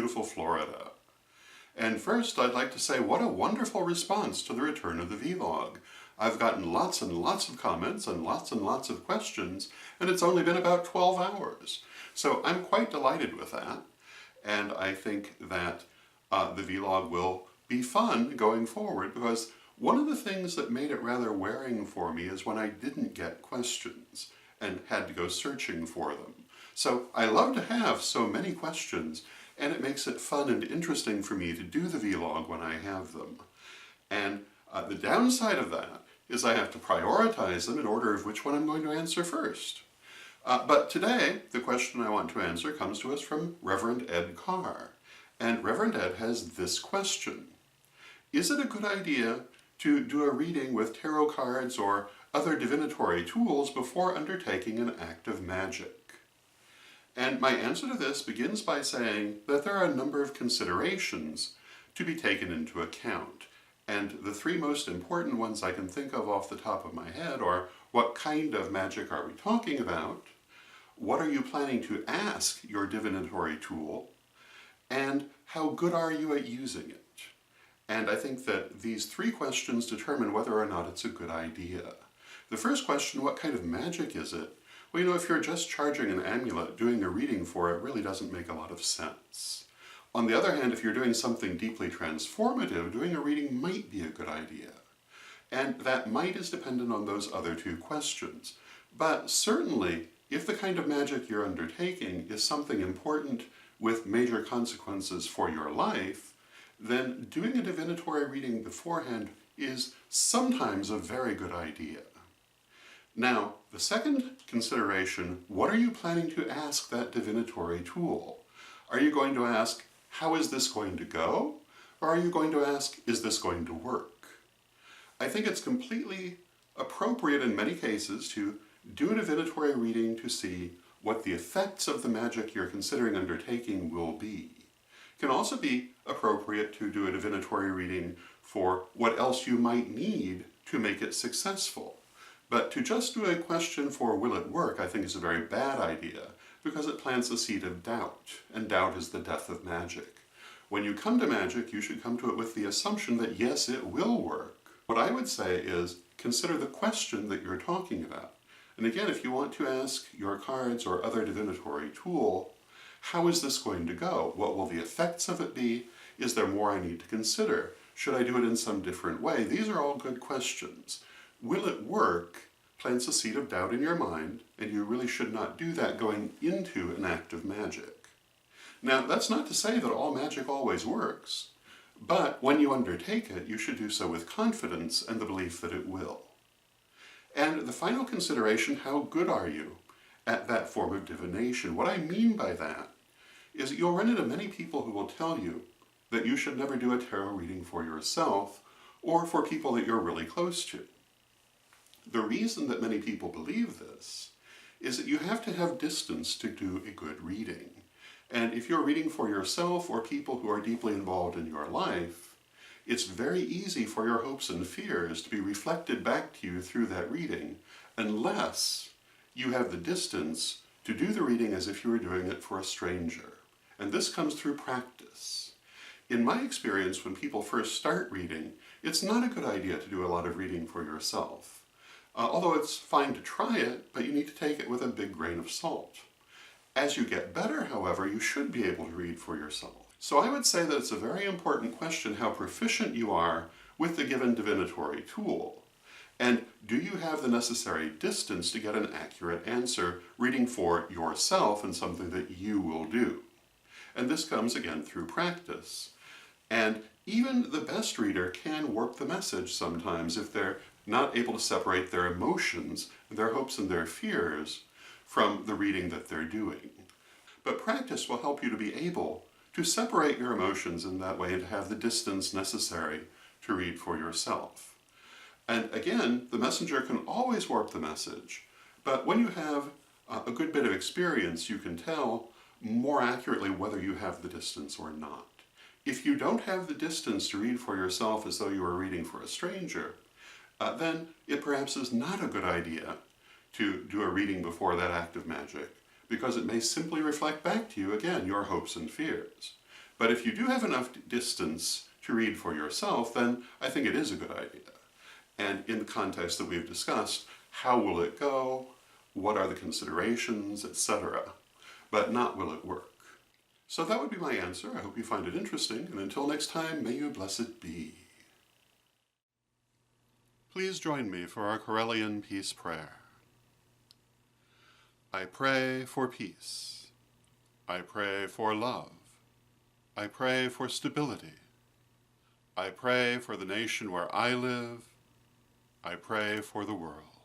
beautiful Florida. And first, I'd like to say what a wonderful response to the return of the vlog. I've gotten lots and lots of comments and lots of questions, and it's only been about 12 hours. So I'm quite delighted with that, and I think that the vlog will be fun going forward, because one of the things that made it rather wearing for me is when I didn't get questions and had to go searching for them. So I love to have so many questions, and it makes it fun and interesting for me to do the vlog when I have them. And the downside of that is I have to prioritize them in order of which one I'm going to answer first. But today, the question I want to answer comes to us from Rev Ed Carr. And Rev Ed has this question: is it a good idea to do a reading with tarot cards or other divinatory tools before undertaking an act of magic? And my answer to this begins by saying that there are a number of considerations to be taken into account. And the three most important ones I can think of off the top of my head are: what kind of magic are we talking about? What are you planning to ask your divinatory tool? And how good are you at using it? And I think that these three questions determine whether or not it's a good idea. The first question, what kind of magic is it? Well, you know, if you're just charging an amulet, doing a reading for it really doesn't make a lot of sense. On the other hand, if you're doing something deeply transformative, doing a reading might be a good idea. And that might is dependent on those other two questions. But certainly, if the kind of magic you're undertaking is something important with major consequences for your life, then doing a divinatory reading beforehand is sometimes a very good idea. Now, the second consideration, what are you planning to ask that divinatory tool? Are you going to ask, how is this going to go? Or are you going to ask, is this going to work? I think it's completely appropriate in many cases to do a divinatory reading to see what the effects of the magic you're considering undertaking will be. It can also be appropriate to do a divinatory reading for what else you might need to make it successful. But to just do a question for will it work, I think is a very bad idea, because it plants a seed of doubt, and doubt is the death of magic. When you come to magic, you should come to it with the assumption that yes, it will work. What I would say is, consider the question that you're talking about. And again, if you want to ask your cards or other divinatory tool, how is this going to go? What will the effects of it be? Is there more I need to consider? Should I do it in some different way? These are all good questions. Will it work plants a seed of doubt in your mind, and you really should not do that going into an act of magic. Now, that's not to say that all magic always works, but when you undertake it, you should do so with confidence and the belief that it will. And the final consideration, how good are you at that form of divination? What I mean by that is that you'll run into many people who will tell you that you should never do a tarot reading for yourself or for people that you're really close to. The reason that many people believe this is that you have to have distance to do a good reading. And if you're reading for yourself or people who are deeply involved in your life, it's very easy for your hopes and fears to be reflected back to you through that reading, unless you have the distance to do the reading as if you were doing it for a stranger. And this comes through practice. In my experience, when people first start reading, it's not a good idea to do a lot of reading for yourself. Although it's fine to try it, but you need to take it with a big grain of salt. As you get better, however, you should be able to read for yourself. So I would say that it's a very important question how proficient you are with the given divinatory tool. And do you have the necessary distance to get an accurate answer reading for yourself and something that you will do? And this comes again through practice. And even the best reader can warp the message sometimes if they're not able to separate their emotions, their hopes and their fears from the reading that they're doing. But practice will help you to be able to separate your emotions in that way and to have the distance necessary to read for yourself. And again, the messenger can always warp the message, but when you have a good bit of experience, you can tell more accurately whether you have the distance or not. If you don't have the distance to read for yourself as though you were reading for a stranger, then it perhaps is not a good idea to do a reading before that act of magic, because it may simply reflect back to you, again, your hopes and fears. But if you do have enough distance to read for yourself, then I think it is a good idea. And in the context that we've discussed, how will it go? What are the considerations, etc. But not will it work. So that would be my answer. I hope you find it interesting, and until next time, may you blessed be. Please join me for our Correllian peace prayer. I pray for peace. I pray for love. I pray for stability. I pray for the nation where I live. I pray for the world.